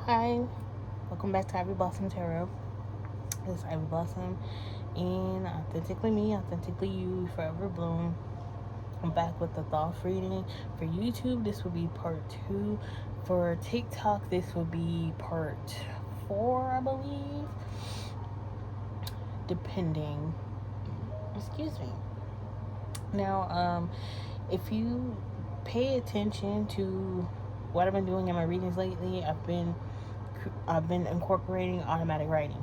Hi, welcome back to Ivyblossum Tarot. This is Ivyblossum and Authentically Me, Authentically You, Forever Bloom. I'm back with the Thoth reading. For YouTube, this will be part 2. For TikTok, this will be part 4, I believe. Depending. Excuse me. Now, if you pay attention to what I've been doing in my readings lately, I've been incorporating automatic writing.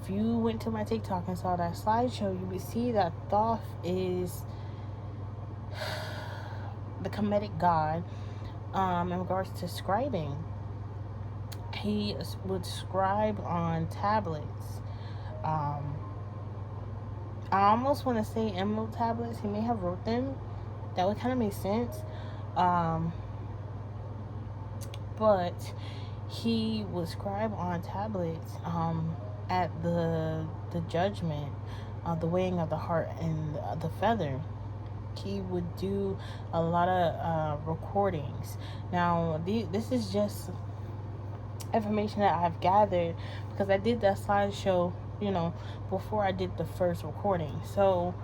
If you went to my TikTok and saw that slideshow, you would see that Thoth is the Kemetic god in regards to scribing. He would scribe on tablets. I almost want to say emerald tablets. He may have wrote them. That would kind of make sense. But he would scribe on tablets at the judgment, the weighing of the heart and the feather. He would do a lot of recordings. Now, this is just information that I've gathered because I did that slideshow, before I did the first recording. So,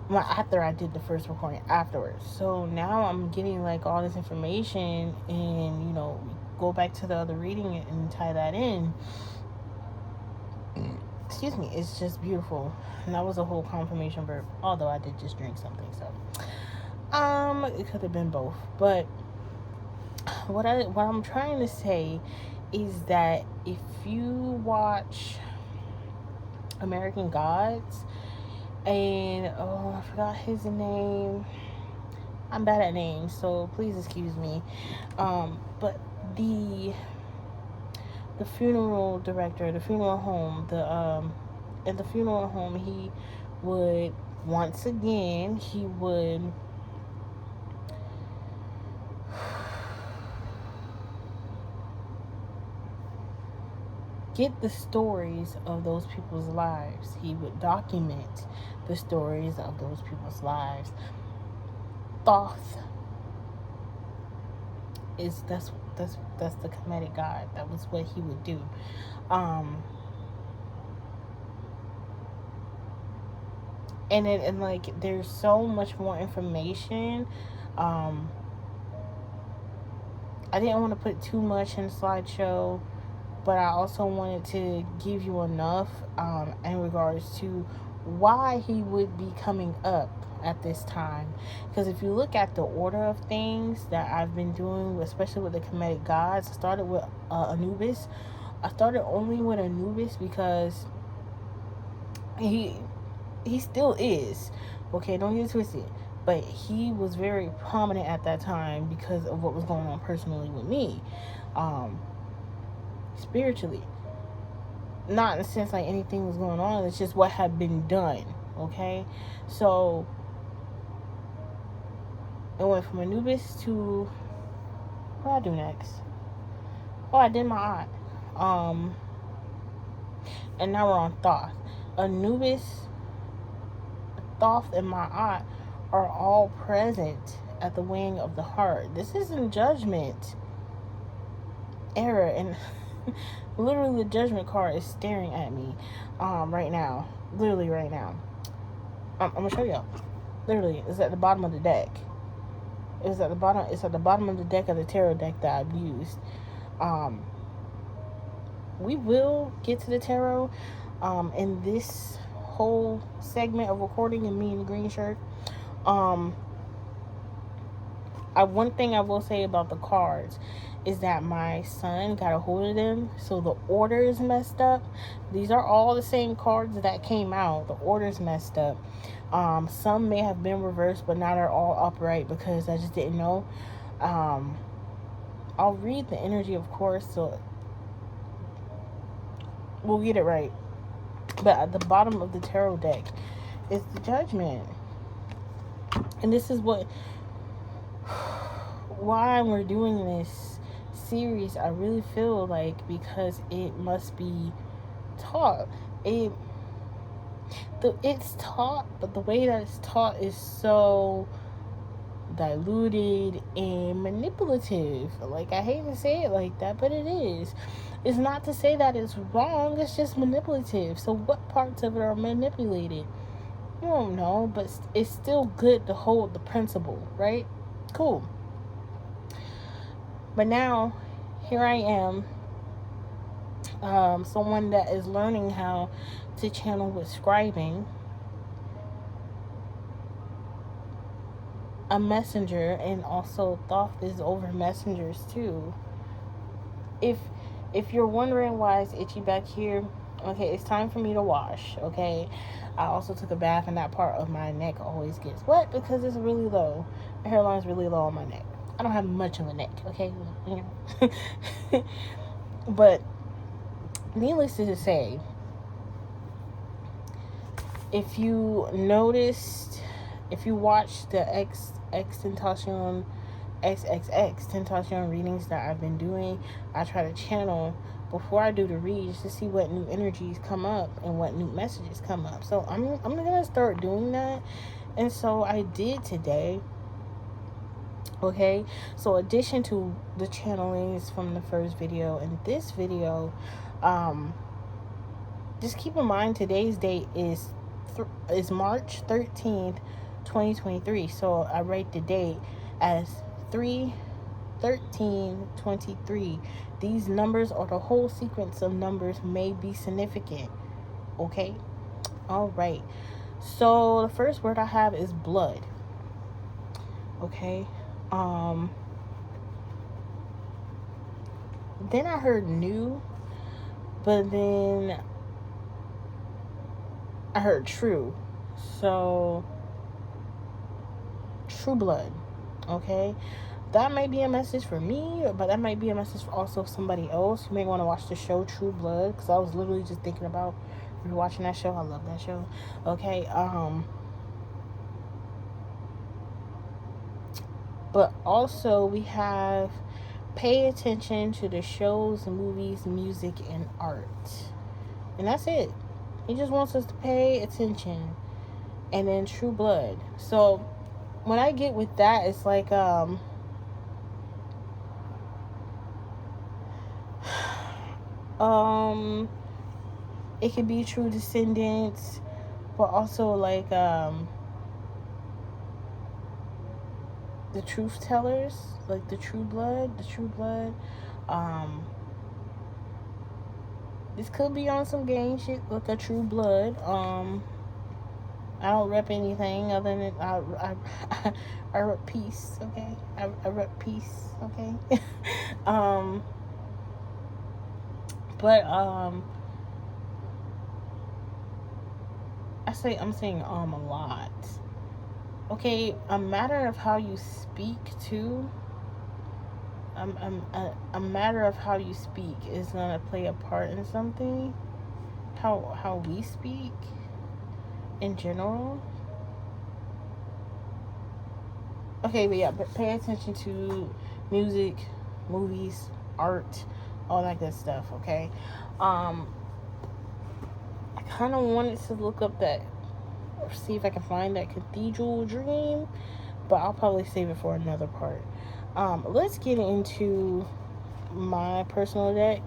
after I did the first recording afterwards. So now I'm getting like all this information and, go back to the other reading and tie that in. Excuse me, it's just beautiful. And that was a whole confirmation burp, although I did just drink something, so it could have been both. But what I'm trying to say is that if you watch American Gods, and I forgot his name. I'm bad at names, so please excuse me. But the funeral director, the funeral home, at the funeral home, he would once again get the stories of those people's lives. He would document the stories of those people's lives. Thoth is that's the Kemetic god. That was what he would do. And like there's so much more information. I didn't want to put too much in the slideshow, but I also wanted to give you enough in regards to why he would be coming up at this time. Because if you look at the order of things that I've been doing, especially with the Kemetic gods, I started with Anubis. I started only with Anubis because he still is. Okay, don't get it twisted. But he was very prominent at that time because of what was going on personally with me. Spiritually. Not in the sense like anything was going on. It's just what had been done. Okay? So, it went from Anubis to... what did I do next? Oh, I did my aunt. And now we're on Thoth. Anubis, Thoth, and my aunt are all present at the weighing of the heart. This isn't judgment era, and literally the judgment card is staring at me right now. Literally right now. I'm gonna show y'all. Literally, it's at the bottom of the deck. It's at the bottom of the deck of the tarot deck that I've used. We will get to the tarot in this whole segment of recording and me in the green shirt. One thing I will say about the cards is that my son got a hold of them, so the order is messed up. These are all the same cards that came out. The order's messed up. Some may have been reversed, but now they're all upright because I just didn't know. I'll read the energy, of course, so we'll get it right. But at the bottom of the tarot deck is the Judgment. And this is why we're doing this series. I really feel like because it must be taught. It's taught, but the way that it's taught is so diluted and manipulative. Like, I hate to say it like that, but it is. It's not to say that it's wrong, it's just manipulative. So what parts of it are manipulated? You don't know, but it's still good to hold the principle, right? Cool. But now, here I am, someone that is learning how to channel with scribing, a messenger, and also Thoth is over messengers too. If you're wondering why it's itchy back here, okay, it's time for me to wash, okay? I also took a bath, and that part of my neck always gets wet because it's really low. My hairline's really low on my neck. I don't have much of a neck, okay? You know. But needless to say, if you noticed, if you watched the XXX Tentacion readings that I've been doing, I try to channel before I do the reads to see what new energies come up and what new messages come up. So I'm gonna start doing that, and so I did today. Okay, so addition to the channelings from the first video and this video, just keep in mind today's date is March 13th, 2023. So I write the date as 3/13/23. These numbers, or the whole sequence of numbers, may be significant. Okay, all right. So the first word I have is blood. Okay. Then I heard new, but then I heard true. So true blood. Okay, that may be a message for me, but that might be a message for also somebody else. You may want to watch the show True Blood, because I was literally just thinking about watching that show. I love that show. Okay, but also we have pay attention to the shows, movies, music, and art. And that's it. He just wants us to pay attention. And then true blood. So when I get with that, it's like it could be true descendants, but also like the truth tellers, like the true blood. This could be on some gang shit with a true blood. I don't rep anything other than I rep peace, okay? I rep peace, okay? But I'm saying a lot. Okay, a matter of how you speak too. A matter of how you speak is gonna play a part in something. How we speak in general. Okay, but yeah, but pay attention to music, movies, art, all that good stuff. Okay, I kind of wanted to look up that, or see if I can find that cathedral dream, but I'll probably save it for another part. Let's get into my personal deck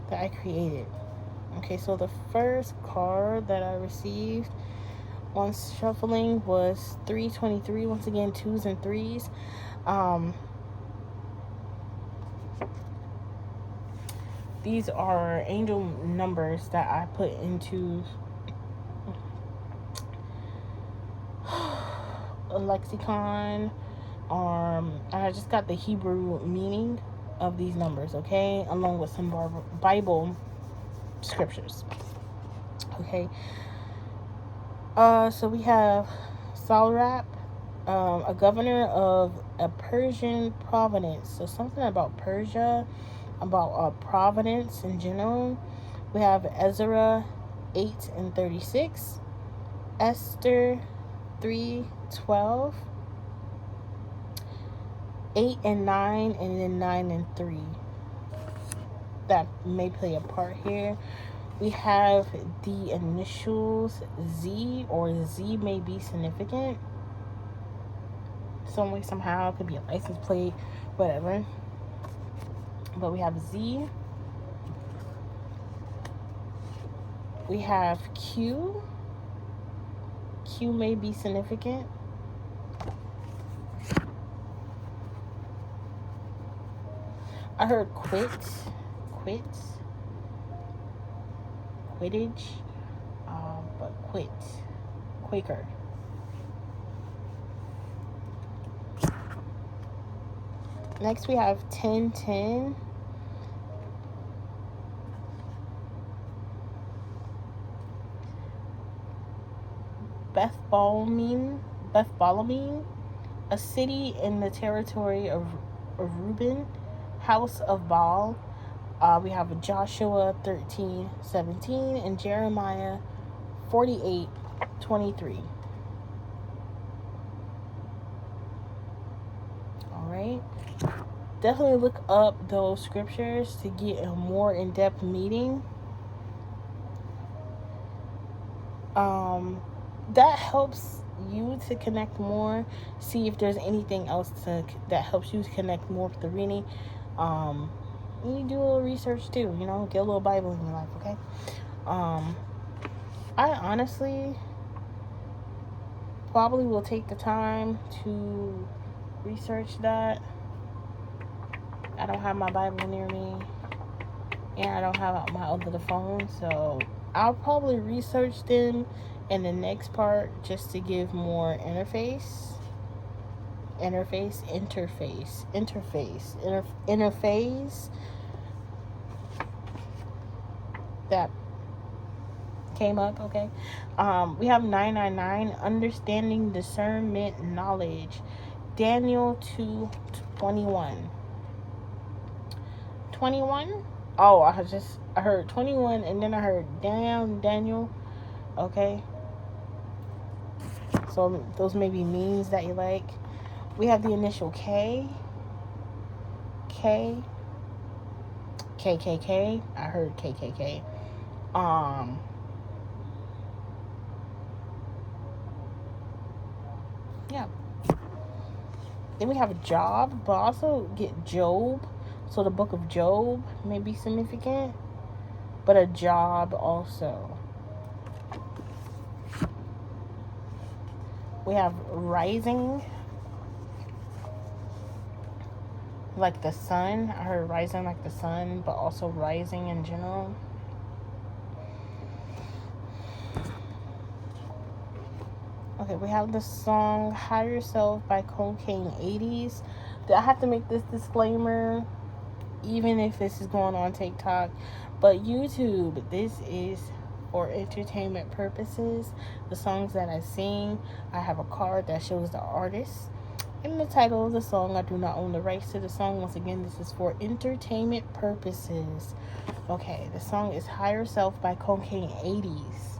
that I created. Okay, so the first card that I received on shuffling was 3/23. Once again, 2s and 3s. These are angel numbers that I put into a lexicon. I just got the Hebrew meaning of these numbers, okay, along with some Bible scriptures. Okay. So we have Salrap, a governor of a Persian province. So something about Persia, about providence in general. We have Ezra 8:36, Esther 3:12, 8 and 9, and then 9 and 3. That may play a part here. We have the initials Z, or Z may be significant. some way, somehow. It could be a license plate, whatever. But we have Z. We have Q. Q may be significant. I heard quidditch, but Quaker. Next we have 1010. Bethballomene, a city in the territory of Reuben, house of Baal. We have Joshua 13:17 and Jeremiah 48:23. All right. Definitely look up those scriptures to get a more in-depth meaning. That helps you to connect more. See if there's anything else that helps you to connect more with the reading. You do a little research too, you know, get a little Bible in your life, okay? I honestly probably will take the time to research that. I don't have my Bible near me, and I don't have my other phone, so I'll probably research them in the next part just to give more interface that came up, okay? We have 999, understanding, discernment, knowledge. Daniel 2:21. 21? Oh, I heard 21 and then I heard Daniel. Okay. So those may be means that you like. We have the initial K. KKK. I heard KKK. Yeah. Then we have a job, but also get Job. So the book of Job may be significant, but a job also. We have rising, like the sun. I heard rising like the sun, but also rising in general. Okay, we have the song Higher Self by Cocaine 80s. I have to make this disclaimer, even if this is going on TikTok, but YouTube, this is for entertainment purposes. The songs that I sing, I have a card that shows the artist and the title of the song. I do not own the rights to the song. Once again, this is for entertainment purposes. Okay, the song is Higher Self by Cocaine 80s.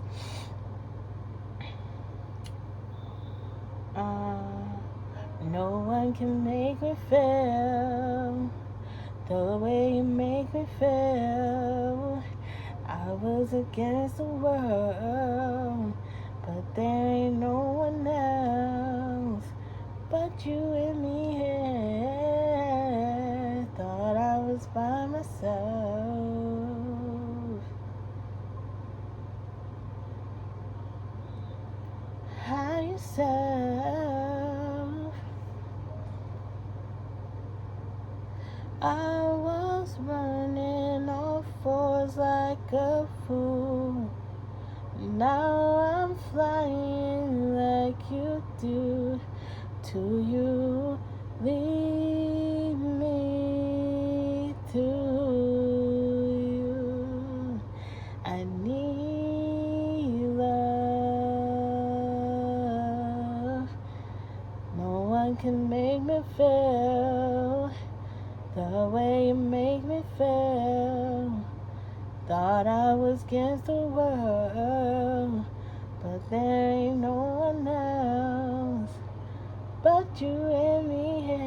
No one can make me feel the way you make me feel. I was against the world, but there ain't no one else but you and me here. Thought I was by myself. How yourself. I was running off fours like a fool. Now I'm flying like you do. To you, lead me to you. I need love. No one can make me feel the way you make me feel. Thought I was against the world, but there ain't no one else but you and me here.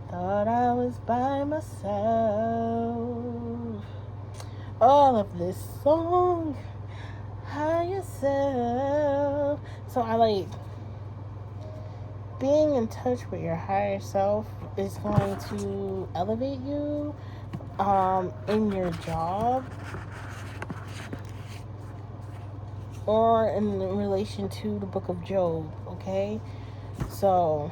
Thought I was by myself. All of this song, High Yourself. So I like being in touch with your higher self is going to elevate you in your job or in relation to the book of Job, okay? So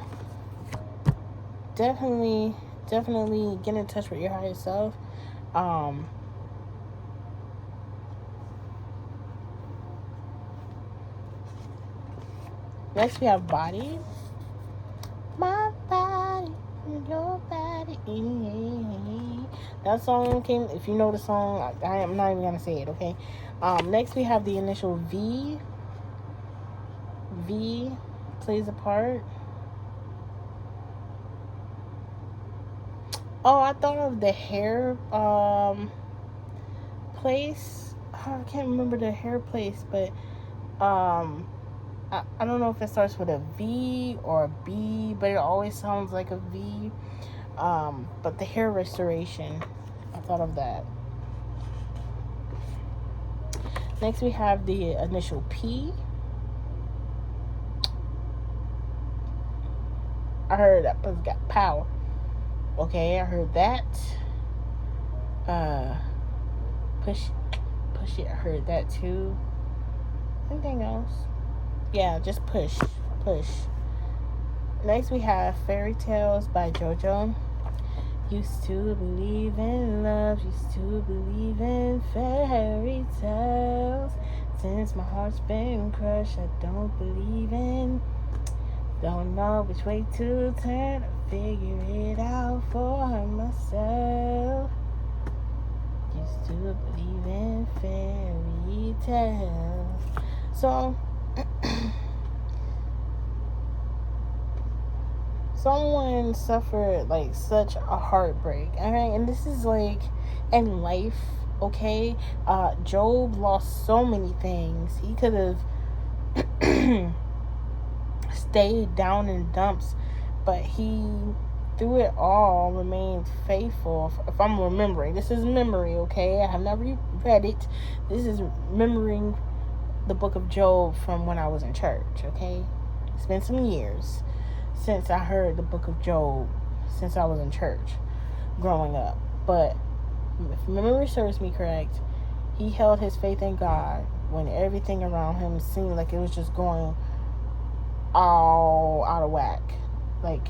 definitely get in touch with your higher self. Next we have body. My body, your body. That song came, if you know the song, I am not even gonna say it, okay? Next we have the initial V. V plays a part. Oh, I thought of the hair place. Oh, I can't remember the hair place, but I don't know if it starts with a V or a B, but it always sounds like a V. But the hair restoration, I thought of that. Next we have the initial P. I heard that pussy got power. Okay, I heard that. Push it. I heard that too. Anything else? Yeah, just push. Next we have Fairy Tales by JoJo. Used to believe in love, used to believe in fairy tales. Since my heart's been crushed, I don't believe in. Don't know which way to turn, I figure it out for myself. Used to believe in fairy tales. So, someone suffered like such a heartbreak, okay? And this is like in life, okay? Job lost so many things. He could have stayed down in dumps, but he, through it all, remained faithful. If I'm remembering, this is memory, okay? I have not read it. This is remembering the book of Job from when I was in church, okay? It's been some years since I heard the book of Job, since I was in church growing up. But if memory serves me correct, he held his faith in God when everything around him seemed like it was just going all out of whack. Like,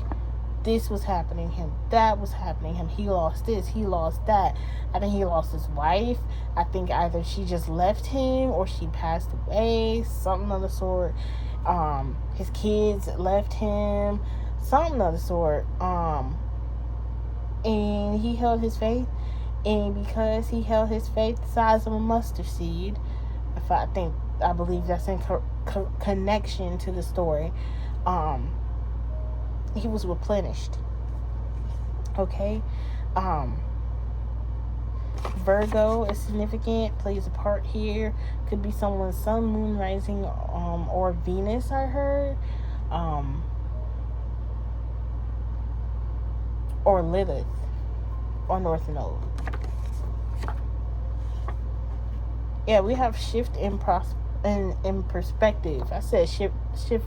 this was happening to him, that was happening to him, he lost this, he lost that. I think he lost his wife. I think either she just left him or she passed away, something of the sort. His kids left him, something of the sort. And he held his faith, and because he held his faith the size of a mustard seed, I believe that's in connection to the story, he was replenished. Okay. Virgo is significant, plays a part here. Could be someone's sun, moon, rising, or Venus, I heard. Or Lilith, or North Node. Yeah, we have shift in perspective. I said shift.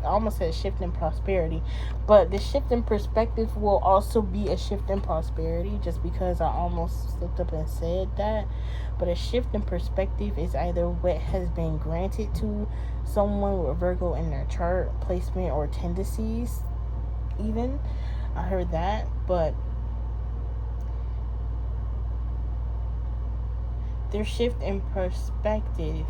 I almost said shift in prosperity, but the shift in perspective will also be a shift in prosperity. Just because I almost slipped up and said that, but a shift in perspective is either what has been granted to someone with Virgo in their chart placement or tendencies. Even I heard that, but their shift in perspective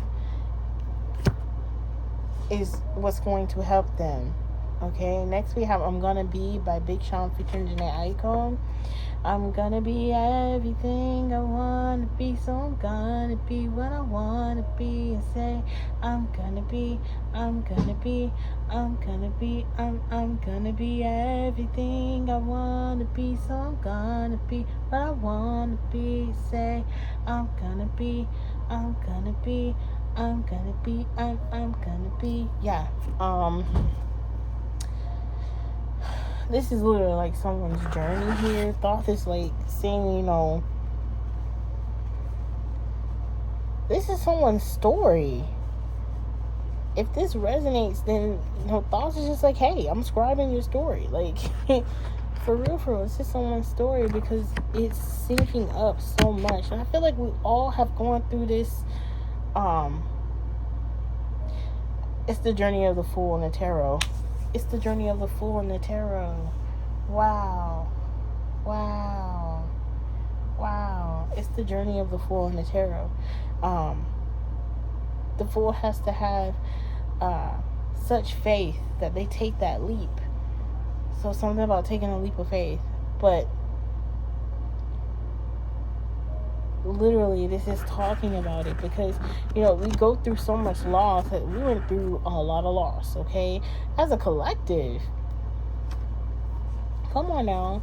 is what's going to help them. Okay, next we have I'm Gonna Be by Big Sean featuring Janae Aiko. I'm gonna be everything I wanna be, so I'm gonna be what I wanna be and say I'm gonna be everything I wanna be, so I'm gonna be what I wanna be, say I'm gonna be. Yeah. This is literally like someone's journey here. Thoth is like saying, this is someone's story. if this resonates, then Thoth is just like, hey, I'm scribing your story. Like, for real, it's just someone's story because it's syncing up so much. And I feel like we all have gone through this. It's the journey of the Fool in the tarot. It's the journey of the Fool in the tarot. Wow. It's the journey of the Fool in the tarot. The Fool has to have such faith that they take that leap. So something about taking a leap of faith. But literally, this is talking about it because, we go through so much loss. We went through a lot of loss, okay? As a collective. Come on now.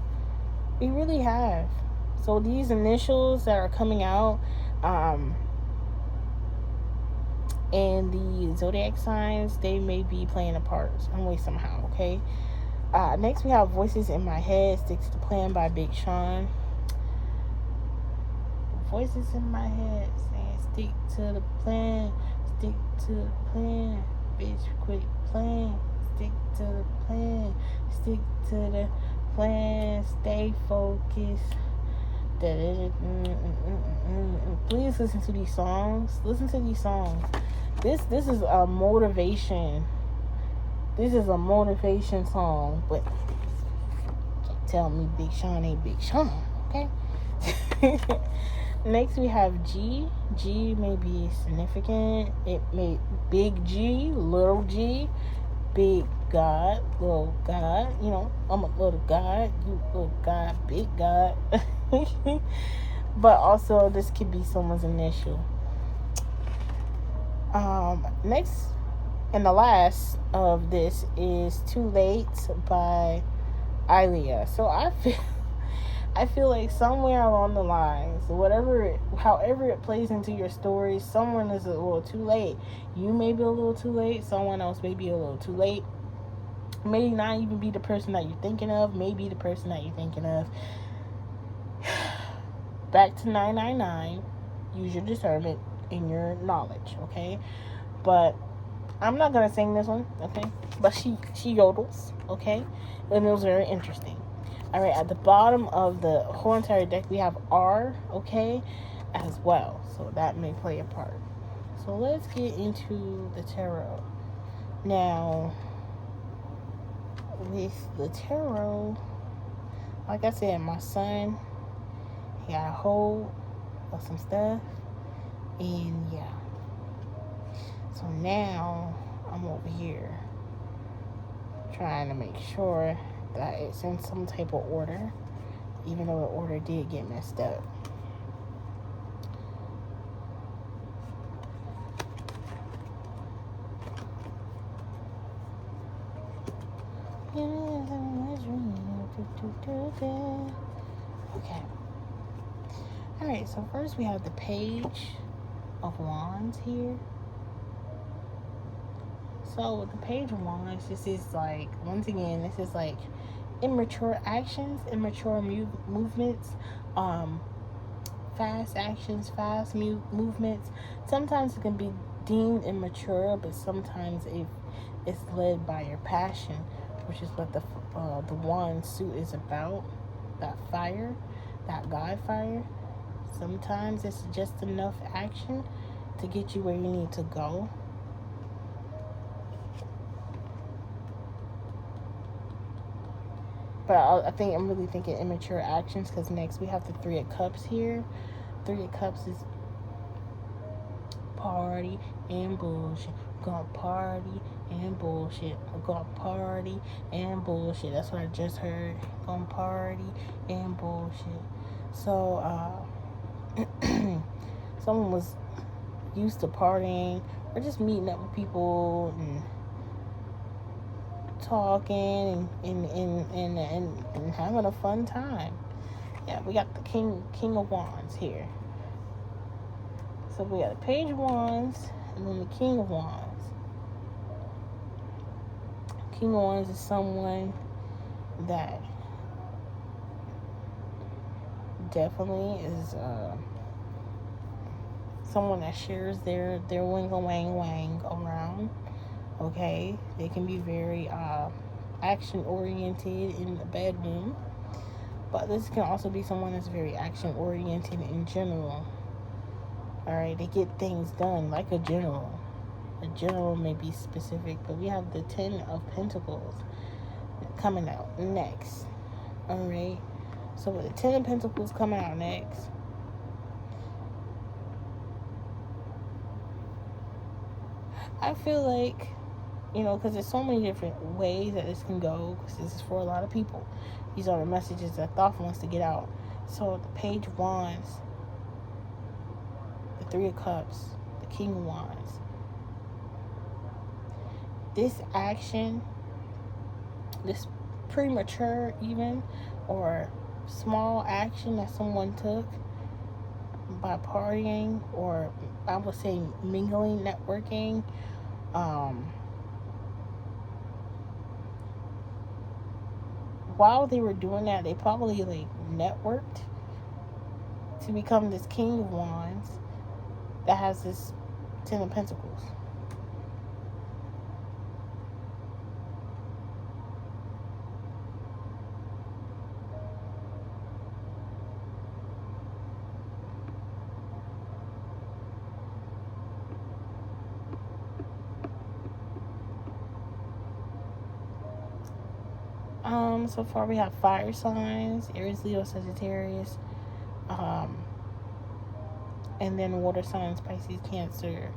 We really have. So these initials that are coming out, and the zodiac signs, they may be playing a part some way, somehow, okay? Next, we have Voices in My Head, Stick to the Plan by Big Sean. Voices in my head saying, stick to the plan, stick to the plan, bitch, quit playing, stick to the plan, stick to the plan, stay focused. Please listen to these songs. This is a motivation. This is a motivation song, but can't tell me Big Sean ain't Big Sean, okay? Next we have G. G may be significant. It may big G, little G, big God, little God. I'm a little God, you little God, big God. But also this could be someone's initial. Next and the last of this is Too Late by Ilya. So I feel like somewhere along the lines, however it plays into your story, someone is a little too late. You may be a little too late. Someone else may be a little too late. May not even be the person that you're thinking of. Maybe the person that you're thinking of. Back to 999. Use your discernment and your knowledge, okay? But I'm not gonna sing this one, okay? But she yodels, okay? And it was very interesting. All right, at the bottom of the whole entire deck, we have R, okay, as well. So that may play a part. So let's get into the tarot. Now, with the tarot, like I said, my son, he got a hold of some stuff. And yeah. So now, I'm over here trying to make sure that it's in some type of order, even though the order did get messed up. Okay. Alright, so first we have the Page of Wands here. So with the Page of Wands, this is like, once again, this is like immature actions, immature movements, fast actions, fast movements. Sometimes it can be deemed immature, but sometimes it's led by your passion, which is what the wand suit is about. That fire, that God fire. Sometimes it's just enough action to get you where you need to go. But I'm really thinking immature actions, because next we have the Three of Cups here. Three of Cups is party and bullshit. Gonna party and bullshit. Gonna party and bullshit. That's what I just heard. Gonna party and bullshit. So, someone was used to partying or just meeting up with people and talking and having a fun time. Yeah, we got the King of Wands here. So we got the Page of Wands and then the King of Wands. King of Wands is someone that definitely is someone that shares their wing wang wang around. Okay, they can be very action oriented in the bedroom, but this can also be someone that's very action oriented in general. All right, they get things done like a general. A general may be specific, but we have the 10 of Pentacles coming out next. All right, so with the 10 of Pentacles coming out next, I feel like, because there's so many different ways that this can go, because this is for a lot of people. These are the messages that Thoth wants to get out. So the Page of Wands, the Three of Cups, the King of Wands. This action, this premature even, or small action that someone took by partying, or I would say mingling, networking, while they were doing that, they probably networked to become this King of Wands that has this 10 of Pentacles. So far we have fire signs, Aries, Leo, Sagittarius, and then water signs, Pisces, Cancer,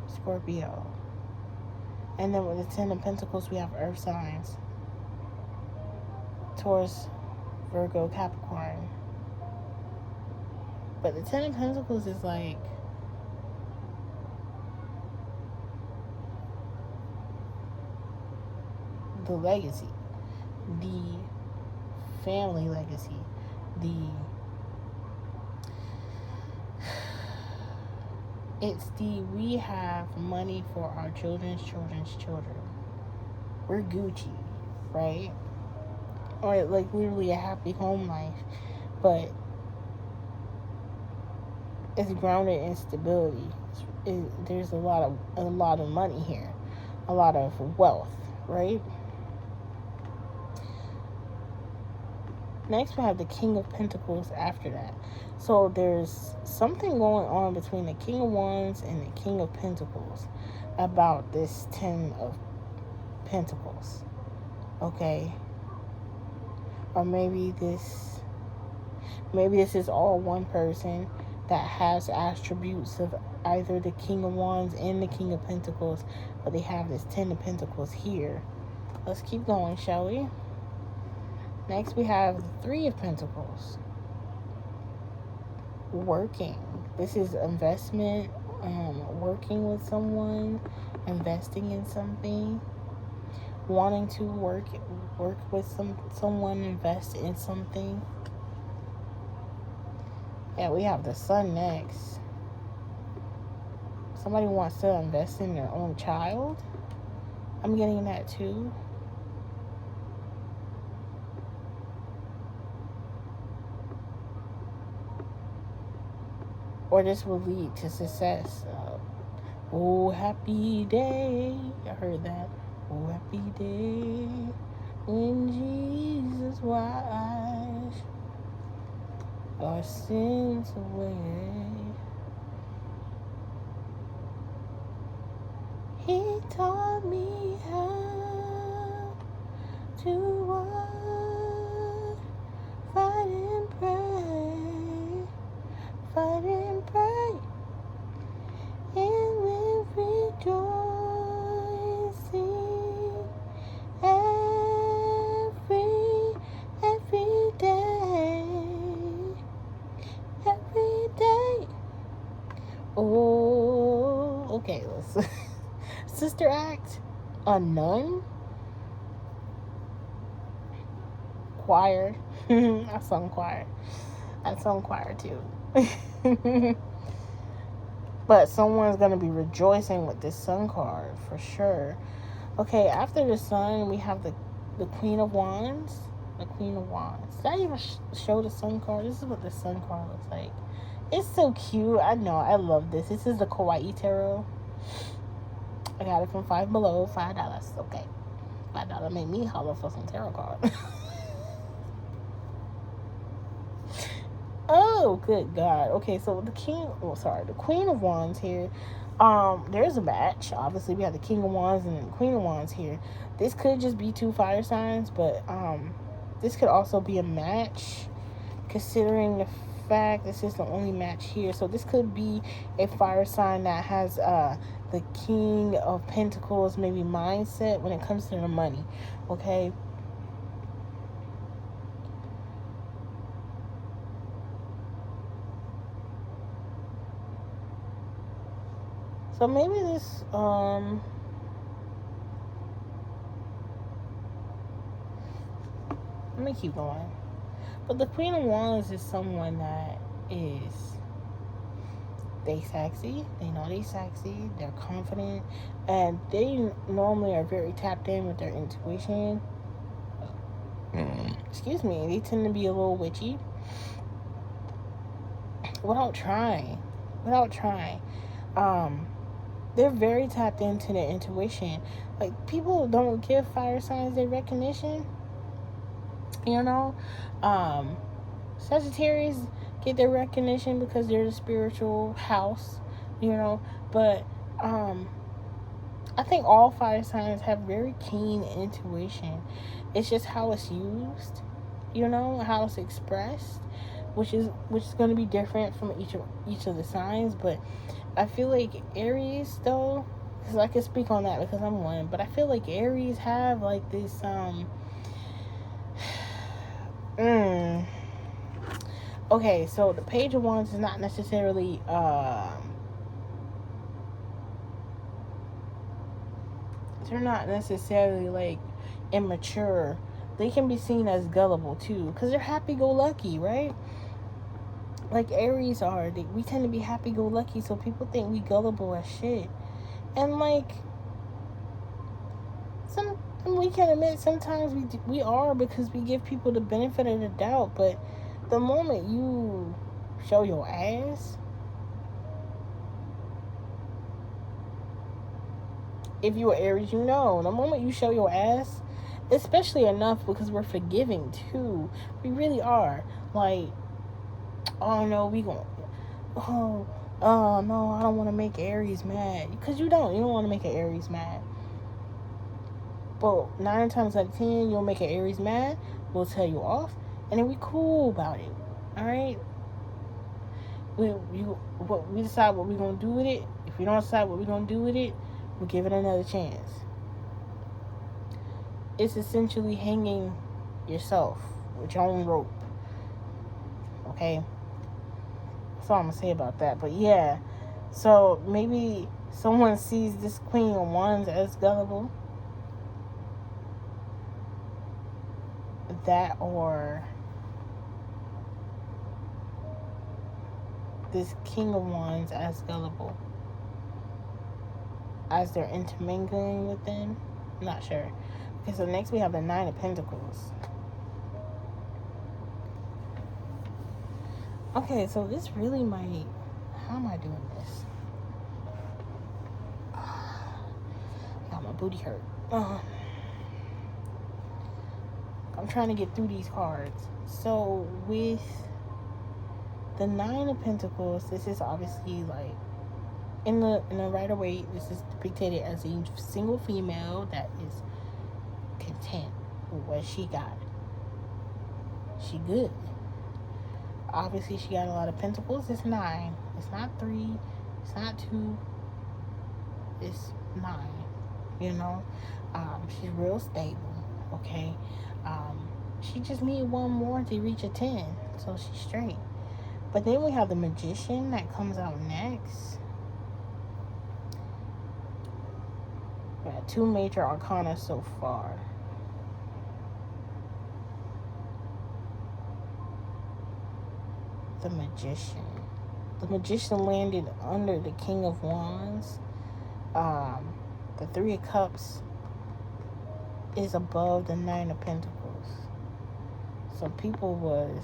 Scorpio. And then with the 10 of Pentacles, we have earth signs, Taurus, Virgo, Capricorn. But the 10 of Pentacles is like the legacy, the family legacy, we have money for our children's children. We're Gucci, right? Or like literally a happy home life, but it's grounded in stability. There's a lot of money here, a lot of wealth, right? Next, we have the King of Pentacles after that. So there's something going on between the King of Wands and the King of Pentacles about this 10 of Pentacles. Okay? Or maybe this is all one person that has attributes of either the King of Wands and the King of Pentacles, but they have this 10 of Pentacles here. Let's keep going, shall we? Next, we have the 3 of Pentacles. Working. This is investment, working with someone, investing in something, wanting to work with someone, invest in something. Yeah, we have the Sun next. Somebody wants to invest in their own child. I'm getting that too. Or this will lead to success. Oh, happy day. I heard that. Oh, happy day when Jesus washed our sins away. He taught me how to walk, fight and pray, fight and pray, and live rejoicing every day. Oh, okay, let's Sister Act, a nun, choir. I sung choir too. But someone's going to be rejoicing with this Sun card for sure. Okay, after the Sun, we have the Queen of Wands. The Queen of Wands. Did I even show the Sun card? This is what the Sun card looks like. It's so cute. I know. I love this. This is the Kawaii Tarot. I got it from Five Below, $5. Okay. $5 made me holler for some tarot cards. Oh, good God. Okay, so the Queen of Wands here. There's a match. Obviously, we have the King of Wands and the Queen of Wands here. This could just be two fire signs, but this could also be a match, considering the fact this is the only match here. So this could be a fire sign that has the King of Pentacles maybe mindset when it comes to the money. Okay. So maybe this let me keep going. But the Queen of Wands is someone that they sexy. They know they sexy. They're confident, and they normally are very tapped in with their intuition. Excuse me. They tend to be a little witchy without trying. They're very tapped into their intuition. Like, people don't give fire signs their recognition. You know, Sagittarius get their recognition because they're the spiritual house, you know, but I think all fire signs have very keen intuition. It's just how it's used, you know, how it's expressed, which is going to be different from each of the signs. But I feel like Aries, though, because I can speak on that because I'm one, but I feel like Aries have like this okay, so the Page of Wands is not necessarily they're not necessarily like immature. They can be seen as gullible too, because they're happy-go-lucky, right? Like Aries are. We tend to be happy-go-lucky, so people think we gullible as shit. And like, we can admit sometimes we are, because we give people the benefit of the doubt. But the moment you show your ass, if you're Aries, you know, the moment you show your ass, especially enough because we're forgiving too. We really are. Like, oh no, oh no, I don't want to make Aries mad. Because you don't want to make an Aries mad. But 9 times out of 10, you'll make an Aries mad. We'll tell you off, and then we cool about it. All right. We decide what we're gonna do with it. If we don't decide what we're gonna do with it, we'll give it another chance. It's essentially hanging yourself with your own rope. Okay. That's all I'm gonna say about that. But yeah, so maybe someone sees this Queen of Wands as gullible. That, or this King of Wands as gullible as they're intermingling with them. I'm not sure. Okay, so next we have the Nine of Pentacles. Okay, so this really might... How am I doing this? Got my booty hurt. I'm trying to get through these cards. So with the Nine of Pentacles, this is obviously like in the Rider-Waite, this is depicted as a single female that is content with what she got. She good. Obviously, she got a lot of pentacles. It's 9. It's not 3. It's not 2. It's 9. You know, she's real stable. Okay. She just need one more to reach a 10, so she's straight. But then we have the Magician that comes out next. We got 2 major arcana so far. The Magician. The Magician landed under the King of Wands. The 3 of Cups is above the 9 of Pentacles. So people was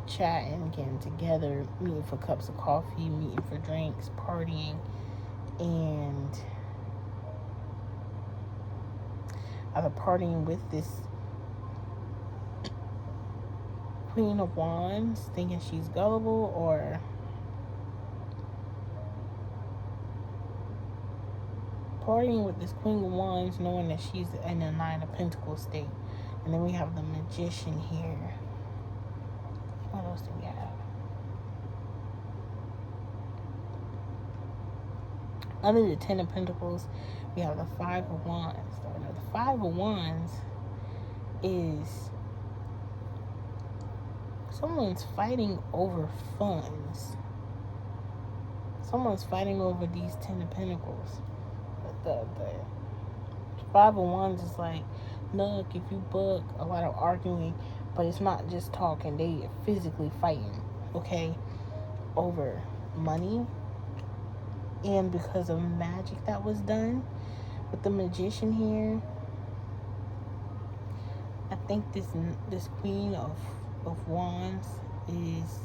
chatting, getting together, meeting for cups of coffee, meeting for drinks, partying, and either partying with this Queen of Wands, thinking she's gullible, or partying with this Queen of Wands knowing that she's in a Nine of Pentacles state. And then we have the Magician here. What else do we have? Under the Ten of Pentacles, we have the Five of Wands. The Five of Wands is someone's fighting over funds. Someone's fighting over these Ten of Pentacles. The Five of Wands is like, look, if you book, a lot of arguing, but it's not just talking. They physically fighting, okay, over money. And because of magic that was done with the Magician here, I think this Queen of Wands is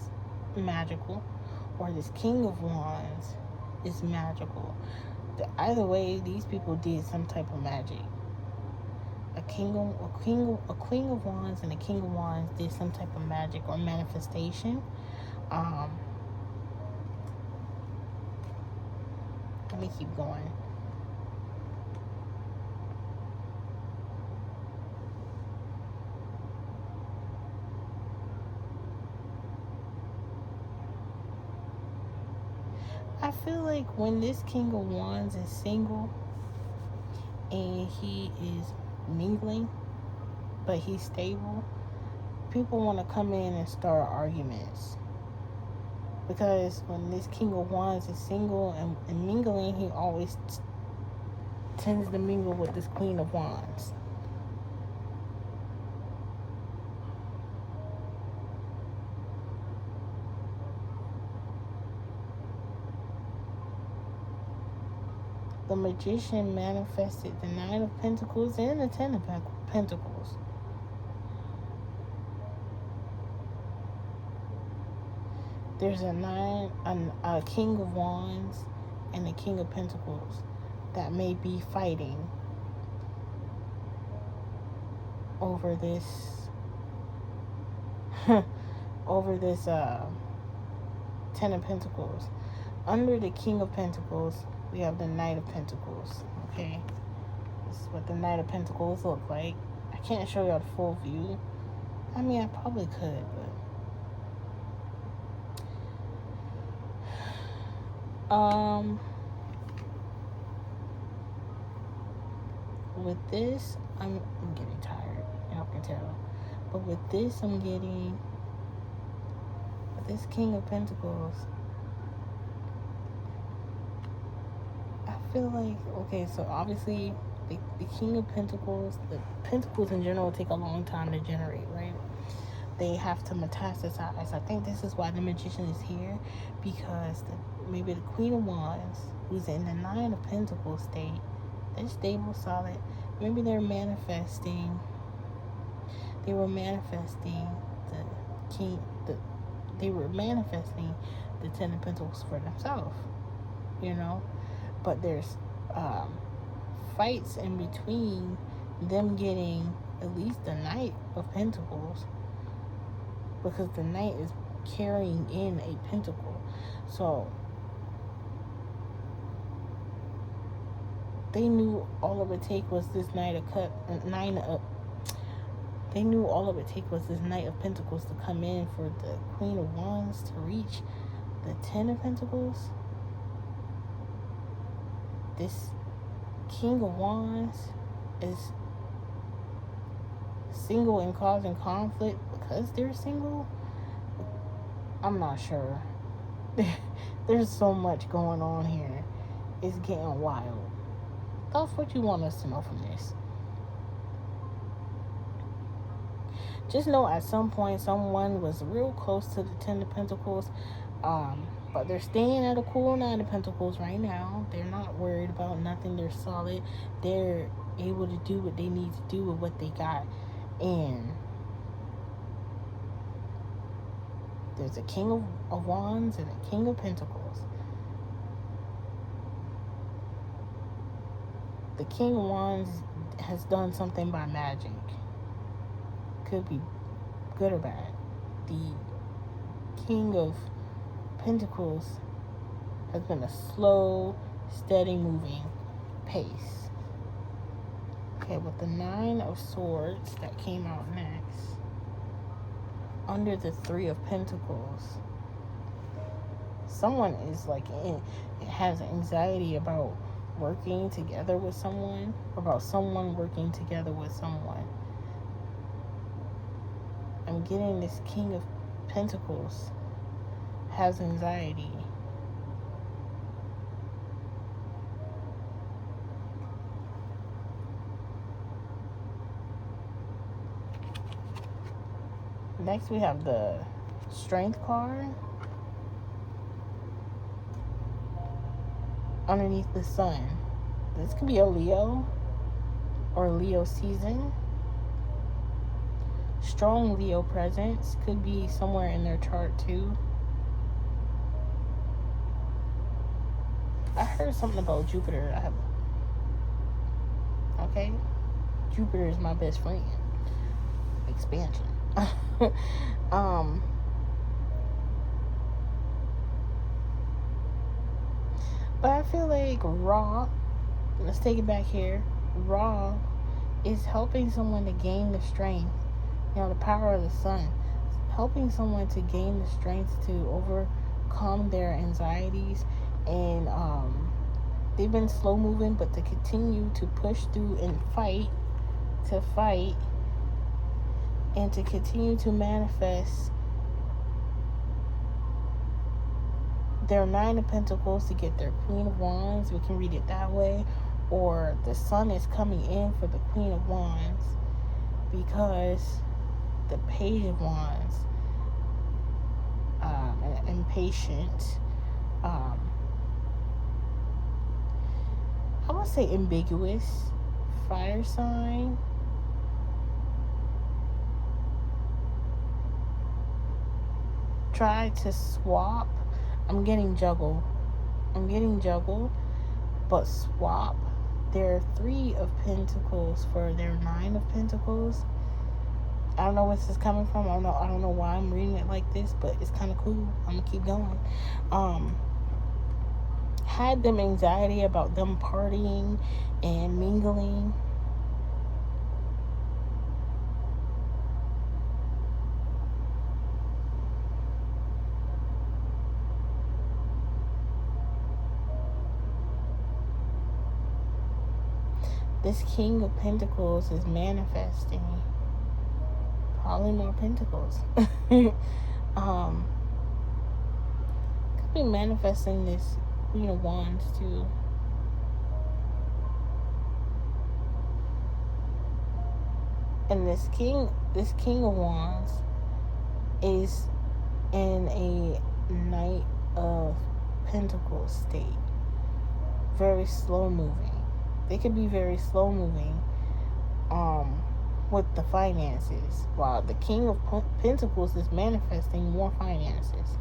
magical, or this King of Wands is magical. Either way, these people did some type of magic. A Queen of Wands and a King of Wands did some type of magic or manifestation. Let me keep going. I feel like when this King of Wands is single and he is mingling, but he's stable, people want to come in and start arguments. Because when this King of Wands is single and mingling, he always tends to mingle with this Queen of Wands. The Magician manifested the Nine of Pentacles and the Ten of Pentacles. There's a King of Wands and a King of Pentacles that may be fighting over this Ten of Pentacles. Under the King of Pentacles, we have the Knight of Pentacles. Okay, this is what the Knight of Pentacles look like. I can't show y'all the full view. I mean, I probably could, but with this, I'm getting tired. Y'all can tell. But with this, I'm getting this King of Pentacles. I feel like, okay, so obviously the King of Pentacles, the Pentacles in general take a long time to generate, right? They have to metastasize. I think this is why the Magician is here, because maybe the Queen of Wands, who's in the Nine of Pentacles state, they're stable, solid. Maybe they're manifesting. They were manifesting the King. They were manifesting the Ten of Pentacles for themselves, you know. But there's fights in between them getting at least the Knight of Pentacles, because the Knight is carrying in a pentacle. So they knew all it would take was this They knew all it would take was this Knight of Pentacles to come in for the Queen of Wands to reach the Ten of Pentacles. This King of Wands is single and causing conflict because they're single. I'm not sure. There's so much going on here. It's getting wild. That's what you want us to know from this. Just know at some point someone was real close to the Ten of Pentacles, but they're staying at a cool Nine of Pentacles right now. They're not worried about nothing. They're solid. They're able to do what they need to do with what they got. And there's a King of Wands and a King of Pentacles. the King of Wands has done something by magic. Could be good or bad. The King of Pentacles has been a slow, steady moving pace. Okay, with the Nine of Swords that came out next, under the Three of Pentacles, someone is has anxiety about working together with someone, about someone working together with someone. I'm getting this King of Pentacles has anxiety. Next, we have the Strength card. Underneath the Sun. This could be a Leo or Leo season. Strong Leo presence. Could be somewhere in their chart too. I heard something about Jupiter. Okay? Jupiter is my best friend. Expansion. But I feel like Ra, let's take it back here. Ra is helping someone to gain the strength. The power of the sun. Helping someone to gain the strength to overcome their anxieties. And they've been slow moving, but to continue to push through and fight. And to continue to manifest their Nine of Pentacles to get their Queen of Wands. We can read it that way. Or the Sun is coming in for the Queen of Wands, because the Page of Wands, impatient, I would say ambiguous, fire sign. Try to swap. I'm getting juggle, but swap their Three of Pentacles for their Nine of Pentacles. I don't know where this is coming from. I don't know why I'm reading it like this, but it's kind of cool. I'm gonna keep going. Had them anxiety about them partying and mingling. This King of Pentacles is manifesting probably more pentacles. Could be manifesting this Queen of Wands too. And this King of Wands is in a Knight of Pentacles state. Very slow moving. They could be very slow moving with the finances, while the King of Pentacles is manifesting more finances.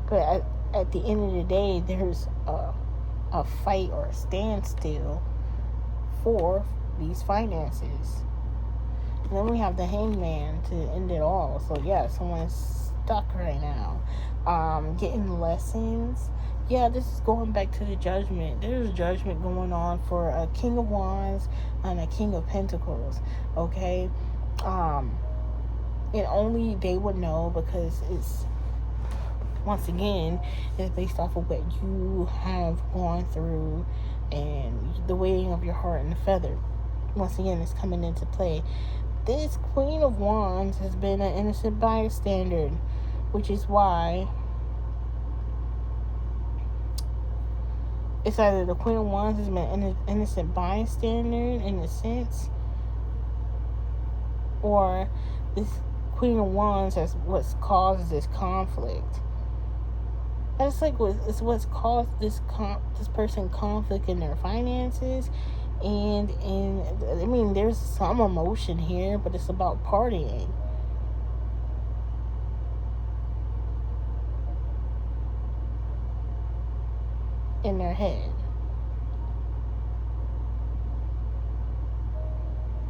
But at the end of the day, there's a fight or a standstill for these finances. And then we have the Hangman to end it all. So yeah, someone's stuck right now. Getting lessons. Yeah, this is going back to the Judgment. There's judgment going on for a King of Wands and a King of Pentacles. Okay? And only they would know, because it's, once again, it's based off of what you have gone through and the weighing of your heart and the feather. Once again, it's coming into play. This Queen of Wands has been an innocent bystander, which is why it's either the Queen of Wands has been an innocent bystander in a sense, or this Queen of Wands has what's caused this conflict. That's like what's caused this person conflict in their finances, and I mean, there's some emotion here, but it's about partying. in their head.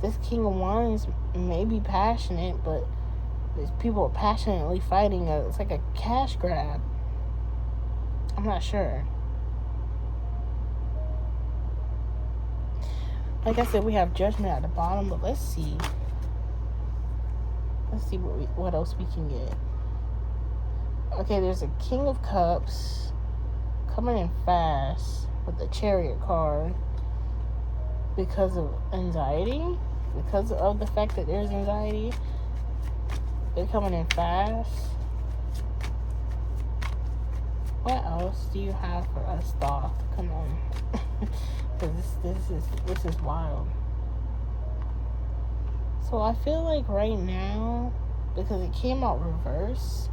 This King of Wands may be passionate, but these people are passionately fighting. It's like a cash grab. I'm not sure. Like I said, we have Judgment at the bottom, but let's see. Let's see what else we can get. Okay, there's a King of Cups coming in fast with the Chariot card because of anxiety. Because of the fact that there's anxiety, they're coming in fast. What else do you have for us, Thoth? Come on. Because this is wild. So I feel like right now, because it came out reverse,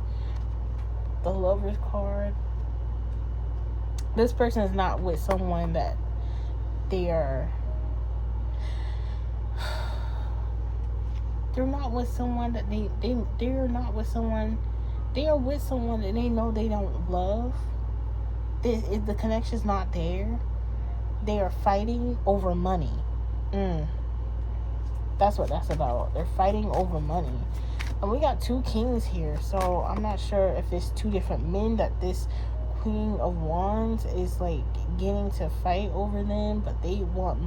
the Lover's card, this person is not with someone that they're not with someone that they're not with someone. They are with someone that they know they don't love. The connection's not there. They are fighting over money. That's what that's about. They're fighting over money. And we got 2 kings here, so I'm not sure if it's 2 different men that this Queen of Wands is like getting to fight over them, but they want